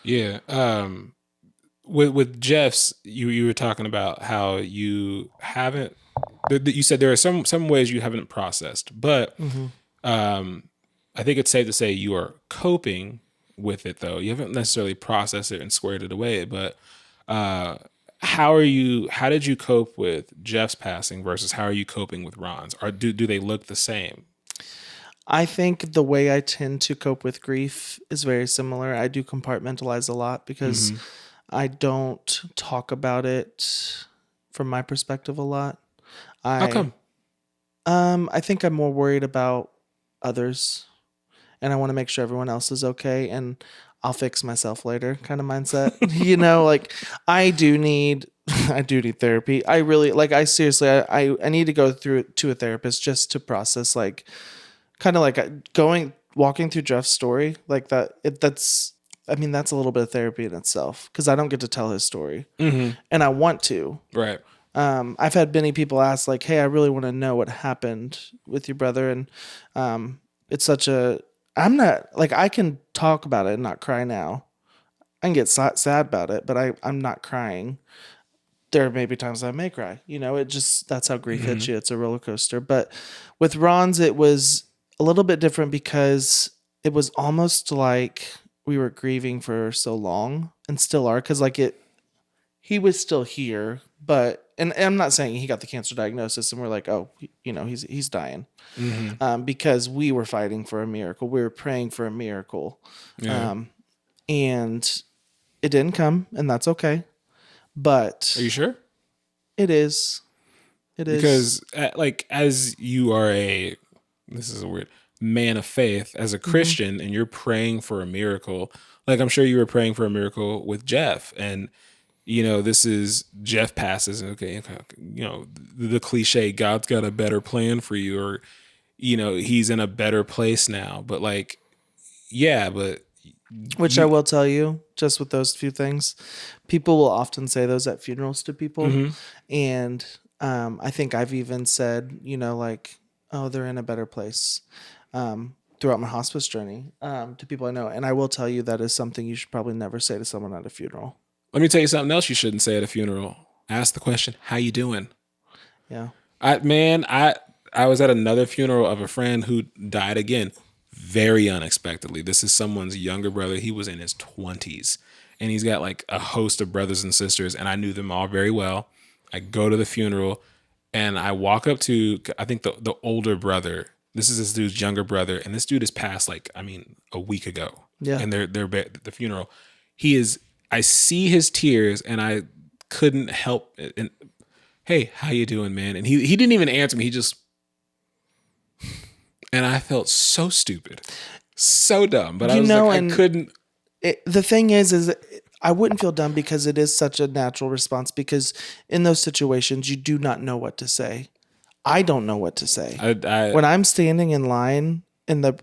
Yeah. With Jeff's, you were talking about how you haven't. You said there are some ways you haven't processed, but Hmm. um, I think it's safe to say you are coping with it though. You haven't necessarily processed it and squared it away, but uh, how are you? How did you cope with Jeff's passing versus how are you coping with Ron's? Or do they look the same? I think the way I tend to cope with grief is very similar. I do compartmentalize a lot because Mm-hmm. I don't talk about it from my perspective a lot. How I come? I think I'm more worried about others and I want to make sure everyone else is okay and I'll fix myself later kind of mindset. Like I do need I do need therapy. I really like I seriously I need to go through to a therapist just to process like kind of like going walking through Jeff's story like that that's I mean that's a little bit of therapy in itself cuz I don't get to tell his story Mm-hmm. and I want to. Right. I've had many people ask like, "Hey, I really want to know what happened with your brother," and it's such a. I'm not like I can talk about it and not cry now. I can get sad about it, but I'm not crying. There may be times I may cry. It just that's how grief hits Mm-hmm. you. It's a roller coaster. But with Ron's, it was a little bit different because it was almost like we were grieving for so long and still are because like he was still here, but and I'm not saying he got the cancer diagnosis and we're like, oh, he's dying, Mm-hmm. because we were fighting for a miracle, we were praying for a miracle, Yeah. um, and it didn't come, and that's okay. Are you But sure? it is, it is. Because like as you are a this is a weird man of faith as a Mm-hmm. Christian and you're praying for a miracle, like I'm sure you were praying for a miracle with Jeff, and this is Jeff passes, and okay, the cliche God's got a better plan for you, or he's in a better place now, but like yeah, but Which I you will tell you, just with those few things, people will often say those at funerals to people, hmm and I think I've even said, like, oh, they're in a better place. Throughout my hospice journey, to people I know, and I will tell you that is something you should probably never say to someone at a funeral. let me tell you something else you shouldn't say at a funeral. Ask the question, how you doing? Yeah. I was at another funeral of a friend who died again, very unexpectedly. This is someone's younger brother. He was in his 20s, and he's got like a host of brothers and sisters, and I knew them all very well. I go to the funeral, and I walk up to I think the older brother. This is this dude's younger brother, and this dude has passed like I mean a week ago, Yeah. and they're at the funeral. He is. I see his tears, and I couldn't help it. And hey, how you doing, man? And he didn't even answer me. He just and I felt so stupid, so dumb. But I was like, I And couldn't. the thing is I wouldn't feel dumb because it is such a natural response. Because in those situations, you do not know what to say. I don't know what to say I when I'm standing in line in the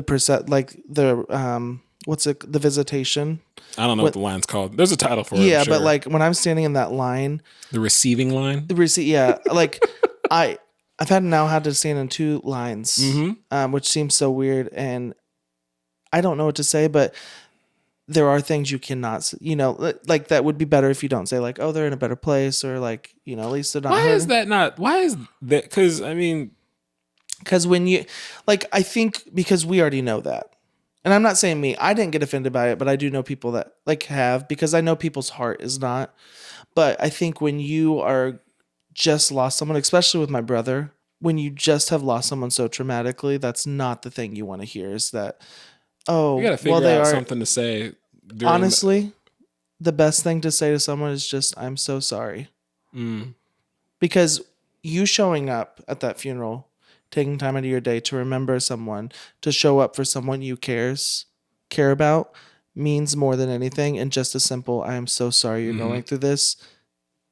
percent like the what's it the visitation. I don't know what When the line's called. There's a title for it, I'm Yeah, but sure. like when I'm standing in that line, The receiving line. the receipt, yeah, like I I've had now had to stand in two lines, Mm-hmm. which seems so weird, and I don't know what to say, but there are things you cannot, like that would be better if you don't say like, oh, they're in a better place, or like, at least they're not Why is hurting. that not? Why is that? Because I mean, Because when you, like, I think because we already know that. And I'm not saying me, I didn't get offended by it, but I do know people that like have, because I know people's heart is not. But I think when you are just lost someone, especially with my brother, when you just have lost someone so traumatically, that's not the thing you want to hear is that, we got oh, to well, figure they out are. something to say during. Honestly, the best thing to say to someone is just, I'm so sorry. Mm, Because you showing up at that funeral, taking time out of your day to remember someone, to show up for someone you care about, means more than anything. And just a simple, I am so sorry you're mm-hmm. going through this,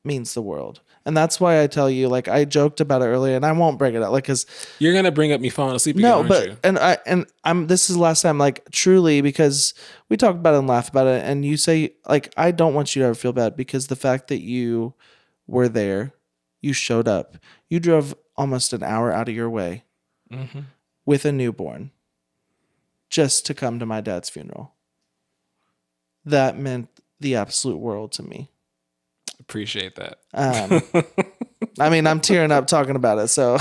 means the world. And that's why I tell you, like I joked about it earlier, and I won't bring it up, like because You're gonna bring up me falling asleep again, no, aren't but you? I'm this is the last time, like truly, because we talked about it and laughed about it, and you say like I don't want you to ever feel bad because the fact that you were there, you showed up, you drove almost an hour out of your way Mm-hmm. with a newborn just to come to my dad's funeral. that meant the absolute world to me. Appreciate that. I mean, I'm tearing up talking about it. So,